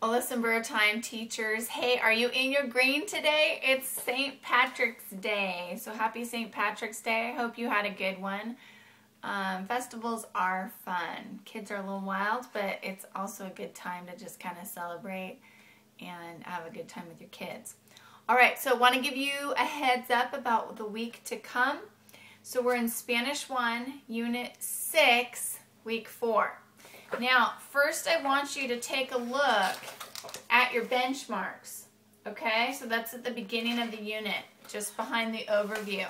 Hola Sombrero time, teachers. Hey, are you in your green today? It's St. Patrick's Day. So happy St. Patrick's Day. I hope you had a good one. Festivals are fun. Kids are a little wild, but it's also a good time to just kind of celebrate and have a good time with your kids. All right, so I want to give you a heads up about the week to come. So we're in Spanish 1, Unit 6, Week 4. Now, first I want you to take a look at your benchmarks, okay? So that's at the beginning of the unit, just behind the overview.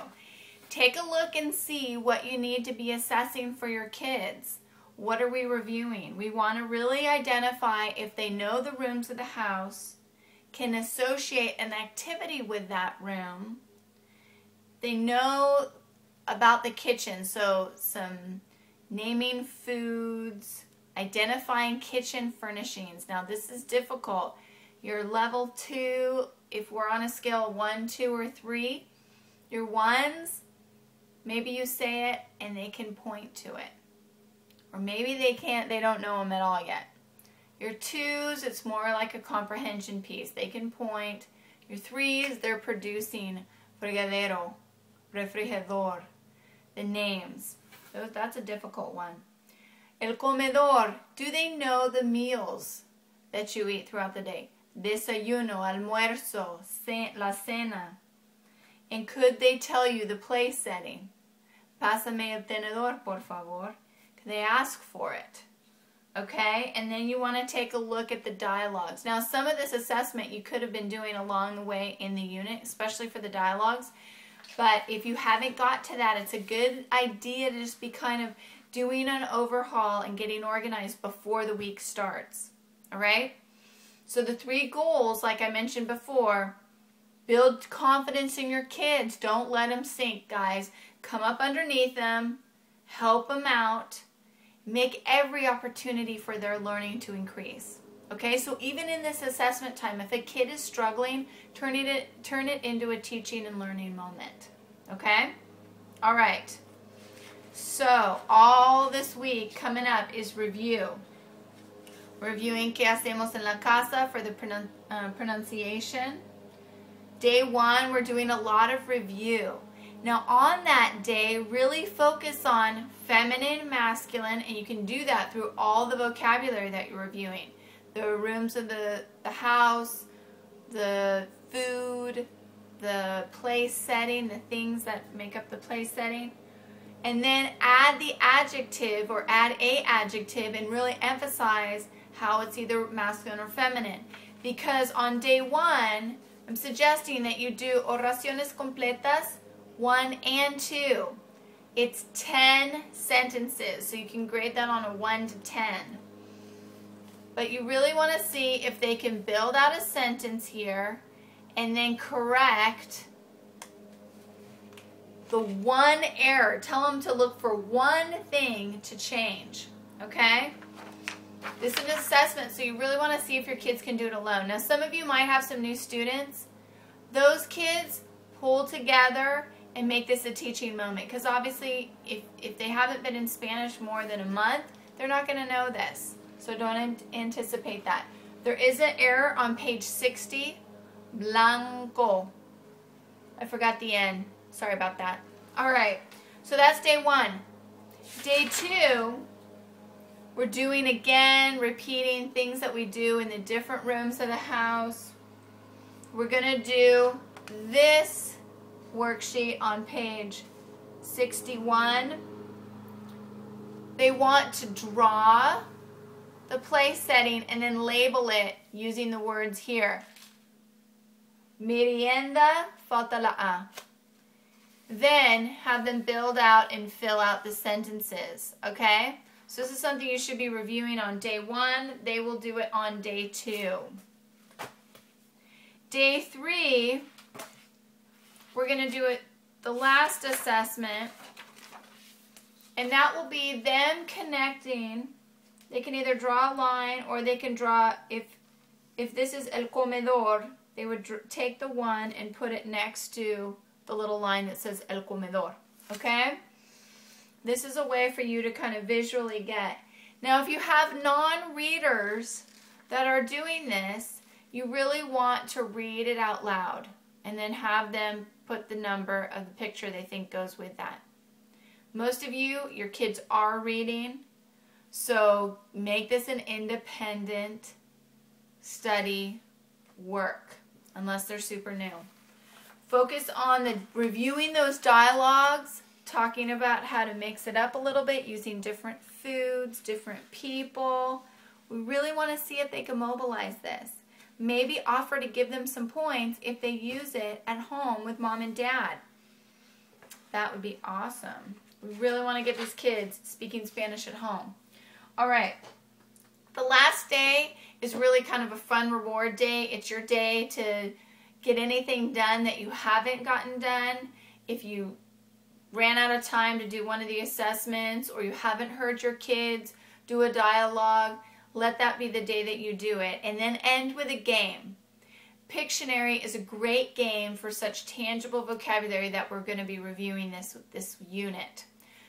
Take a look and see what you need to be assessing for your kids. What are we reviewing? We want to really identify if they know the rooms of the house, can associate an activity with that room. They know about the kitchen, so some naming foods, identifying kitchen furnishings. Now this is difficult. Your level 2, if we're on a scale of 1, 2, or 3, your 1s, maybe you say it and they can point to it. Or maybe they can't, they don't know them at all yet. Your 2s, it's more like a comprehension piece. They can point. Your 3s, they're producing fregadero, refrigerador, the names. That's a difficult one. El comedor, do they know the meals that you eat throughout the day? Desayuno, almuerzo, la cena. And could they tell you the place setting? Pásame el tenedor, por favor. Could they ask for it? Okay, and then you want to take a look at the dialogues. Now, some of this assessment you could have been doing along the way in the unit, especially for the dialogues. But if you haven't got to that, it's a good idea to just be kind of doing an overhaul and getting organized before the week starts. All right? So the 3 goals, like I mentioned before, build confidence in your kids. Don't let them sink, guys. Come up underneath them, help them out, make every opportunity for their learning to increase. Okay, so even in this assessment time, if a kid is struggling, turn it into a teaching and learning moment. Okay? All right. So, all this week coming up is review. Reviewing qué hacemos en la casa for the pronunciation. Day 1, we're doing a lot of review. Now, on that day, really focus on feminine, masculine, and you can do that through all the vocabulary that you're reviewing. The rooms of the house, the food, the place setting, the things that make up the place setting. And then add the adjective or add a adjective and really emphasize how it's either masculine or feminine. Because on day 1, I'm suggesting that you do oraciones completas 1 and 2. It's 10 sentences, so you can grade that on a 1 to 10. But you really want to see if they can build out a sentence here and then correct the one error. Tell them to look for one thing to change, okay? This is an assessment, so you really want to see if your kids can do it alone. Now, some of you might have some new students. Those kids pull together and make this a teaching moment, because obviously if they haven't been in Spanish more than a month, they're not going to know this. So don't anticipate that. There is an error on page 60, blanco. I forgot the N. Sorry about that. All right, so that's day 1. Day 2, we're doing again, repeating things that we do in the different rooms of the house. We're going to do this worksheet on page 61. They want to draw the place setting and then label it using the words here. Merienda, falta la A. Then have them build out and fill out the sentences, okay? So this is something you should be reviewing on day 1. They will do it on day 2. Day 3, we're going to do it the last assessment, and that will be them connecting. They can either draw a line or they can draw, if this is el comedor, they would take the 1 and put it next to the little line that says el comedor, okay? This is a way for you to kind of visually get. Now, if you have non-readers, that are doing this, you really want to read it out loud and then have them put the number of the picture they think goes with that. Most of you, your kids are reading, so make this an independent study work, unless they're super new. Focus on reviewing those dialogues, talking about how to mix it up a little bit using different foods, different people. We really want to see if they can mobilize this. Maybe offer to give them some points if they use it at home with mom and dad. That would be awesome. We really want to get these kids speaking Spanish at home. All right. The last day is really kind of a fun reward day. It's your day to get anything done that you haven't gotten done. If you ran out of time to do one of the assessments or you haven't heard your kids do a dialogue, let that be the day that you do it. And then end with a game. Pictionary is a great game for such tangible vocabulary that we're going to be reviewing this unit.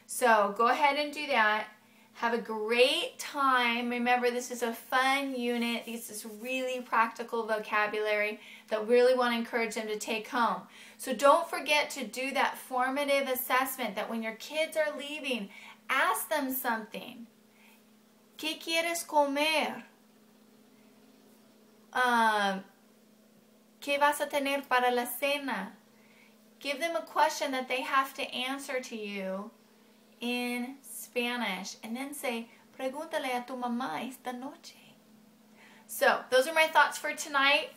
So go ahead and do that. Have a great time. Remember, this is a fun unit. This is really practical vocabulary that we really want to encourage them to take home. So don't forget to do that formative assessment, that when your kids are leaving, ask them something. ¿Qué quieres comer? ¿Qué vas a tener para la cena? Give them a question that they have to answer to you in Spanish, and then say, pregúntale a tu mamá esta noche. So, those are my thoughts for tonight.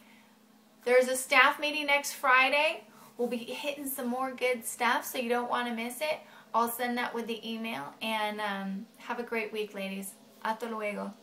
There's a staff meeting next Friday. We'll be hitting some more good stuff, so you don't want to miss it. I'll send that with the email, and have a great week, ladies. Hasta luego.